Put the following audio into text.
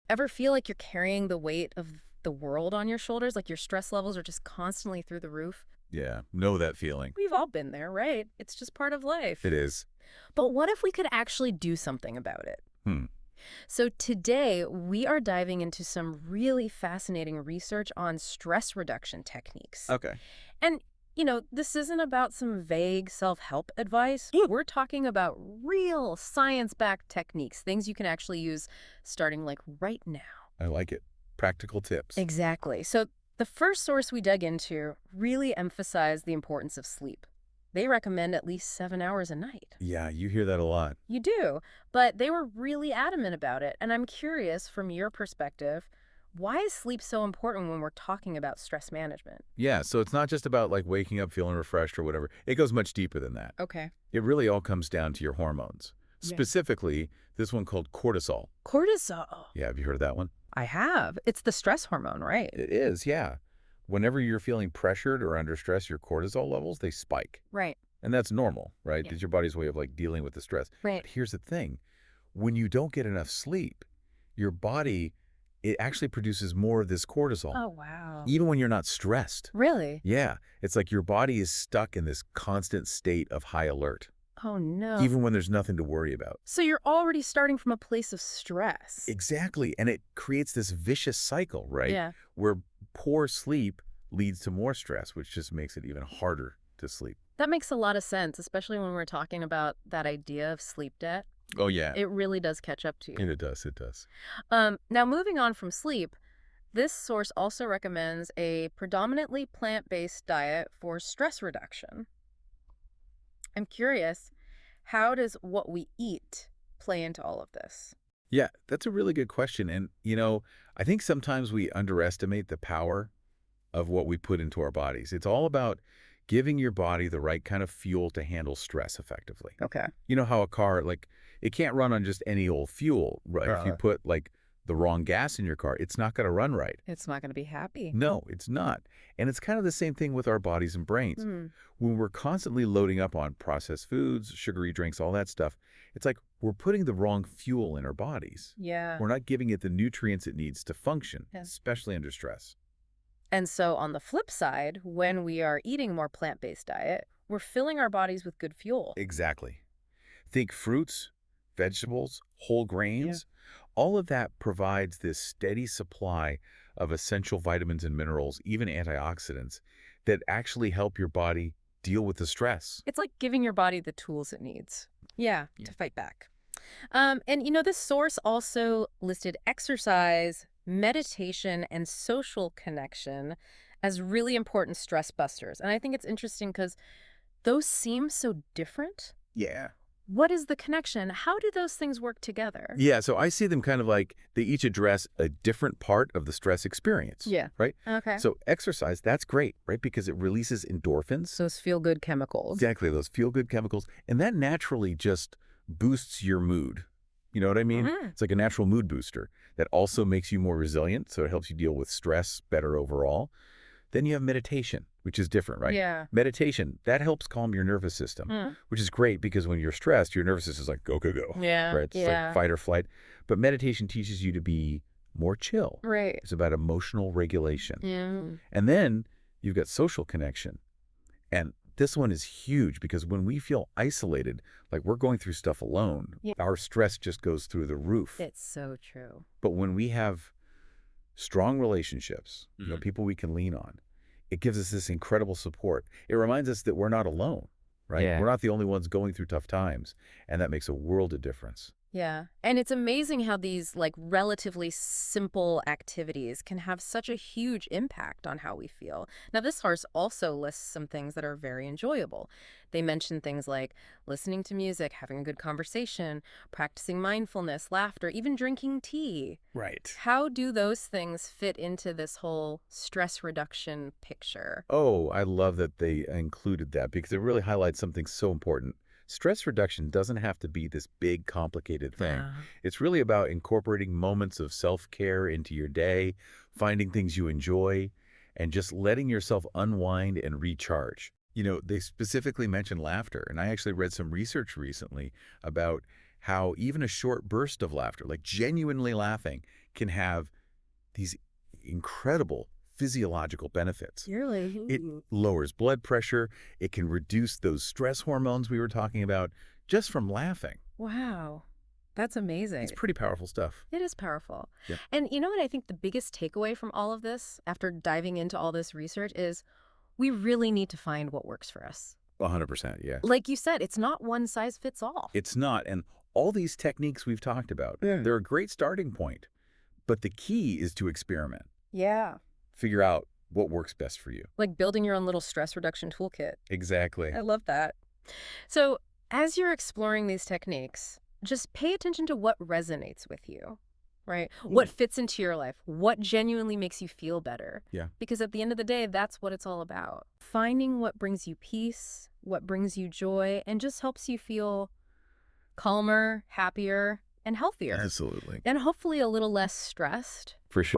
Ever feel like you're carrying the weight of the world on your shoulders, like your stress levels are just constantly through the roof? Yeah, know that feeling. We've all been there, right? It's just part of It life. is. But what if we could actually do something about it? Hmm. So today, we are diving into some really fascinating research on stress reduction techniques. Okay. And, this isn't about some vague self-help advice. We're talking about real science-backed techniques, things you can actually use starting like right now. I like it. Practical tips. Exactly. So the first source we dug into really emphasized the importance of sleep. They recommend at least 7 hours a night. Yeah, you hear that a lot. You do, but they were really adamant about it. And I'm curious, from your perspective, why is sleep so important when we're talking about stress management? Yeah, so it's not just about like waking up feeling refreshed or whatever. It goes much deeper than that. Okay. It really all comes down to your hormones. Yeah. Specifically, this one called cortisol. Cortisol. Yeah, have you heard of that one? I have. It's the stress hormone, right? It is, yeah. Whenever you're feeling pressured or under stress, your cortisol levels, they spike. Right. And that's normal, right? Yeah. It's your body's way of like dealing with the stress. Right. But here's the thing. When you don't get enough sleep, your body, it actually produces more of this cortisol, Oh, wow. even when you're not stressed. Really? Yeah, it's like your body is stuck in this constant state of high alert, Oh, no. even when there's nothing to worry about. So you're already starting from a place of stress. Exactly. And it creates this vicious cycle, right? Yeah. Where poor sleep leads to more stress, which just makes it even harder to sleep. That makes a lot of sense, especially when we're talking about that idea of sleep debt. Oh, yeah. It really does catch up to you. And it does. It does. Now, moving on from sleep, this source also recommends a predominantly plant-based diet for stress reduction. I'm curious, how does what we eat play into all of this? Yeah, that's a really good question. And, I think sometimes we underestimate the power of what we put into our bodies. It's all about giving your body the right kind of fuel to handle stress effectively. Okay. You know how a car, like, it can't run on just any old fuel, right? If you put, like, the wrong gas in your car, it's not going to run right. It's not going to be happy. No, it's not. And it's kind of the same thing with our bodies and brains. Hmm. When we're constantly loading up on processed foods, sugary drinks, all that stuff, it's like we're putting the wrong fuel in our bodies. Yeah. We're not giving it the nutrients it needs to function, Yeah. especially under stress. And so on the flip side, when we are eating more plant-based diet, we're filling our bodies with good fuel. Exactly. Think fruits, vegetables, whole grains. All of that provides this steady supply of essential vitamins and minerals, even antioxidants, that actually help your body deal with the stress. It's like giving your body the tools it needs. Yeah, Yeah. to fight back. And this source also listed exercise, meditation, and social connection as really important stress busters. And I think it's interesting because those seem so different. Yeah. What is the connection? How do those things work together? Yeah, so I see them kind of like they each address a different part of the stress experience. Yeah. Right? Okay. So exercise, that's great, right? Because it releases endorphins. Those feel-good chemicals. Exactly, those feel-good chemicals. And that naturally just boosts your mood. You know what I mean? Mhm. It's like a natural mood booster that also makes you more resilient, so it helps you deal with stress better overall. Then you have meditation, which is different, right? Yeah. Meditation, that helps calm your nervous system, Mm. which is great because when you're stressed, your nervous system is like, go, go, go. Yeah. Right? It's Yeah. like fight or flight. But meditation teaches you to be more chill. Right. It's about emotional regulation. Yeah. And then you've got social connection. And this one is huge because when we feel isolated, like we're going through stuff alone, Yeah. our stress just goes through the roof. It's so true. But when we have strong relationships, people we can lean on, it gives us this incredible support. It reminds us that we're not alone, right? Yeah. We're not the only ones going through tough times. And that makes a world of difference. Yeah. And it's amazing how these like relatively simple activities can have such a huge impact on how we feel. Now, this source also lists some things that are very enjoyable. They mention things like listening to music, having a good conversation, practicing mindfulness, laughter, even drinking tea. Right. How do those things fit into this whole stress reduction picture? Oh, I love that they included that because it really highlights something so important. Stress reduction doesn't have to be this big, complicated thing. It's really about incorporating moments of self-care into your day, finding things you enjoy, and just letting yourself unwind and recharge. They specifically mention laughter, and I actually read some research recently about how even a short burst of laughter, like genuinely laughing, can have these incredible physiological benefits. Really? It lowers blood pressure. It can reduce those stress hormones we were talking about just from laughing. Wow. That's It's amazing. pretty powerful stuff. It is powerful. Yep. And you know what I think the biggest takeaway from all of this, after diving into all this research, is we really need to find what works for us. 100%, yeah. Like you said, it's not one size fits all. It's not. And all these techniques we've talked about, Yeah. they're a great starting point. But the key is to experiment. Yeah. Figure out what works best for you. Like building your own little stress reduction toolkit. Exactly. I love that. So, as you're exploring these techniques, just pay attention to what resonates with you, right? What fits into your life, what genuinely makes you feel better. Yeah. Because at the end of the day, that's what it's all about. Finding what brings you peace, what brings you joy, and just helps you feel calmer, happier, and healthier. Absolutely. And hopefully a little less stressed. For sure.